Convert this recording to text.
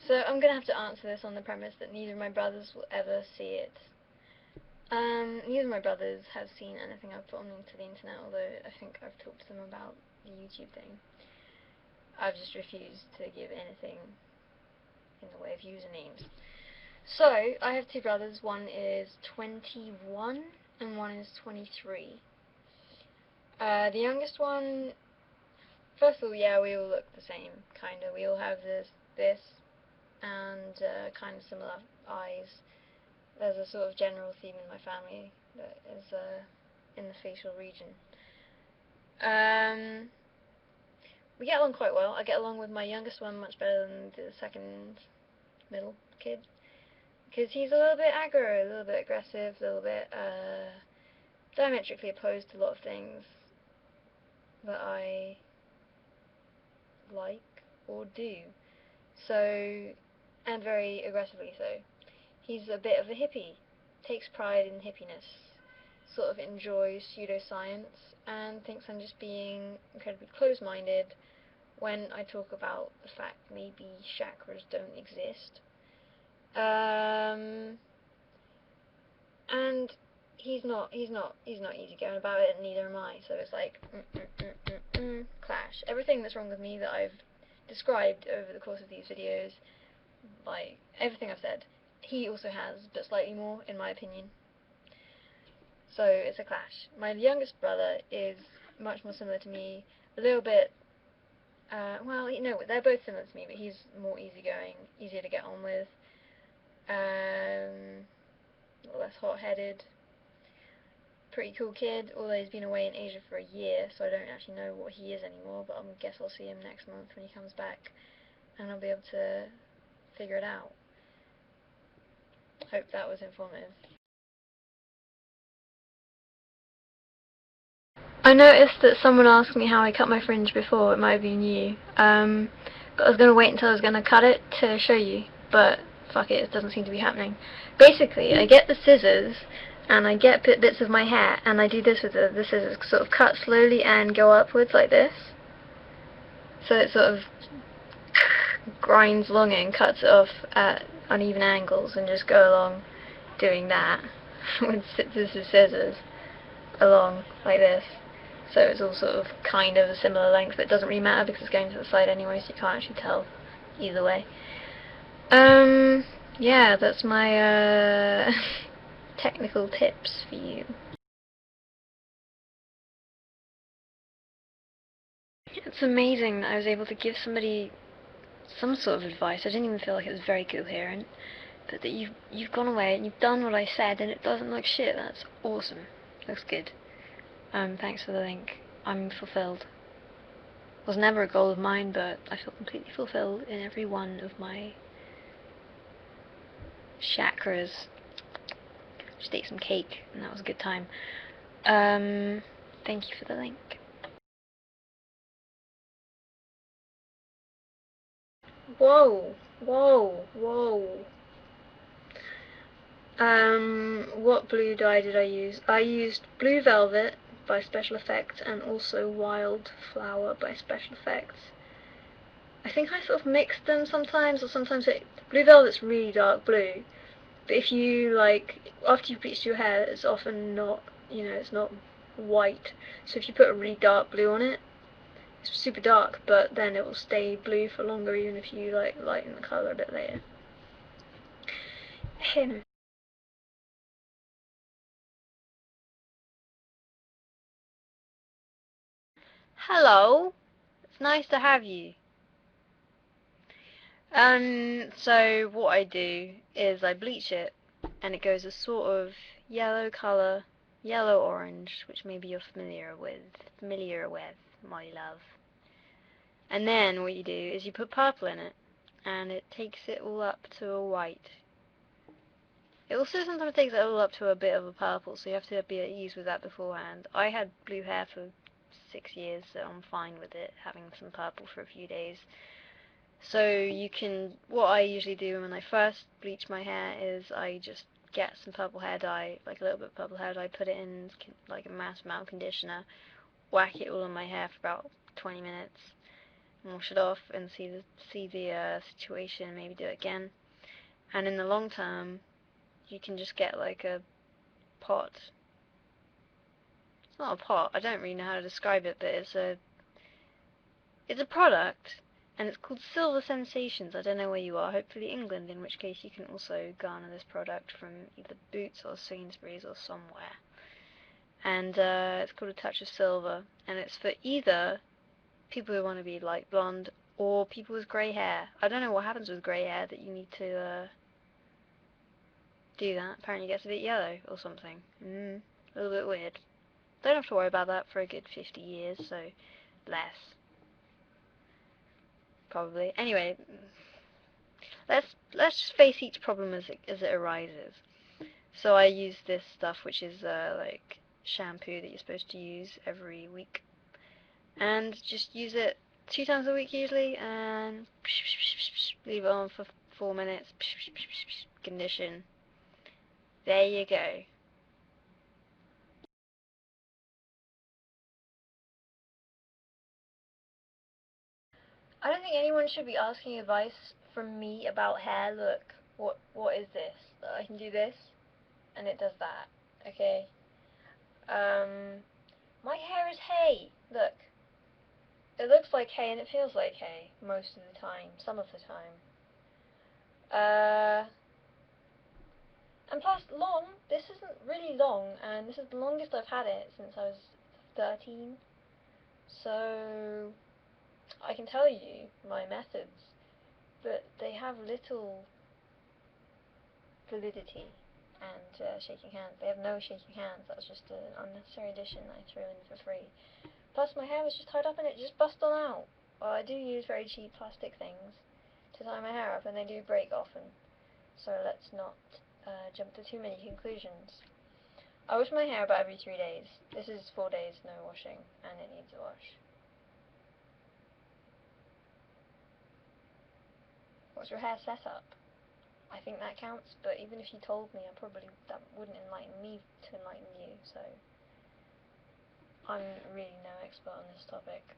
So I'm going to have to answer this on the premise that neither of my brothers will ever see it. Neither of my brothers have seen anything I've put onto the internet, although I think I've talked to them about the YouTube thing. I've just refused to give anything in the way of usernames. So, I have two brothers. One is 21 and one is 23. The youngest one, first of all, yeah, we all look the same, kind of. We all have this and kind of similar eyes. There's a sort of general theme in my family that is in the facial region. We get along quite well. I get along with my youngest one much better than the second middle kid, because he's a little bit aggro, a little bit aggressive, a little bit diametrically opposed to a lot of things that I like or do. So, and very aggressively so. He's a bit of a hippie, takes pride in hippiness, sort of enjoys pseudoscience, and thinks I'm just being incredibly close-minded when I talk about the fact maybe chakras don't exist. And he's not easygoing about it, and neither am I. So it's like clash. Everything that's wrong with me that I've described over the course of these videos, like everything I've said, he also has, but slightly more, in my opinion. So it's a clash. My youngest brother is much more similar to me, a little bit, well, you know, they're both similar to me, but he's more easygoing, easier to get on with, less hot-headed, pretty cool kid, although he's been away in Asia for a year, so I don't actually know what he is anymore, but I guess I'll see him next month when he comes back, and I'll be able to figure it out. Hope that was informative. I noticed that someone asked me how I cut my fringe before. It might have been you. But I was going to wait until I was going to cut it to show you, but fuck it, it doesn't seem to be happening. Basically, I get the scissors, and I get bits of my hair, and I do this with the scissors, sort of cut slowly and go upwards like this. So it sort of grinds along it and cuts it off at uneven angles, and just go along doing that with the scissors along like this. So it's all sort of kind of a similar length, but it doesn't really matter because it's going to the side anyway, so you can't actually tell either way. Yeah, that's my technical tips for you. It's amazing that I was able to give somebody some sort of advice. I didn't even feel like it was very coherent, but that you've gone away and you've done what I said and it doesn't look shit. That's awesome. Looks good. Thanks for the link. I'm fulfilled. It was never a goal of mine, but I feel completely fulfilled in every one of my chakras. Just ate some cake, and that was a good time. Thank you for the link. Whoa, whoa, whoa. What blue dye did I use? I used Blue Velvet by Special Effects and also Wild Flower by Special Effects. I think I sort of mixed them sometimes, or sometimes Blue Velvet's really dark blue, but if you, like, after you've bleached your hair, it's often not, you know, it's not white, so if you put a really dark blue on it, it's super dark, but then it will stay blue for longer even if you, like, lighten the colour a bit later. Him. Hello, it's nice to have you. So what I do is I bleach it, and it goes a sort of yellow colour, yellow-orange, which maybe you're familiar with, my love. And then what you do is you put purple in it, and it takes it all up to a white. It also sometimes takes it all up to a bit of a purple, so you have to be at ease with that beforehand. I had blue hair for 6 years, so I'm fine with it, having some purple for a few days. So you can, what I usually do when I first bleach my hair is I just get some purple hair dye, like a little bit of purple hair dye, put it in like a mass amount of conditioner, whack it all on my hair for about 20 minutes, wash it off and see the situation, maybe do it again. And in the long term, you can just get like a pot. It's not a pot, I don't really know how to describe it, but it's a product, and it's called Silver Sensations. I don't know where you are, hopefully England, in which case you can also garner this product from either Boots or Sainsbury's or somewhere. And it's called A Touch of Silver, and it's for either people who want to be light blonde or people with grey hair. I don't know what happens with grey hair that you need to do that. Apparently it gets a bit yellow or something. A little bit weird. Don't have to worry about that for a good 50 years, so less. Probably. Anyway, let's just face each problem as it arises. So I use this stuff, which is like shampoo that you're supposed to use every week, and just use it 2 times a week usually, and leave it on for 4 minutes. Condition. There you go. I don't think anyone should be asking advice from me about hair. Look, what is this? I can do this, and it does that. Okay. My hair is hay. Look. It looks like hay and it feels like hay most of the time. Some of the time. And plus, long. This isn't really long, and this is the longest I've had it since I was 13. So I can tell you my methods, but they have little validity. And shaking hands. They have no shaking hands. That was just an unnecessary addition I threw in for free. Plus, my hair was just tied up and it just bust on out. Well, I do use very cheap plastic things to tie my hair up, and they do break often. So let's not jump to too many conclusions. I wash my hair about every 3 days. This is 4 days, no washing, and it needs a wash. What's your hair setup? I think that counts, but even if you told me, that wouldn't enlighten me to enlighten you, so I'm really no expert on this topic.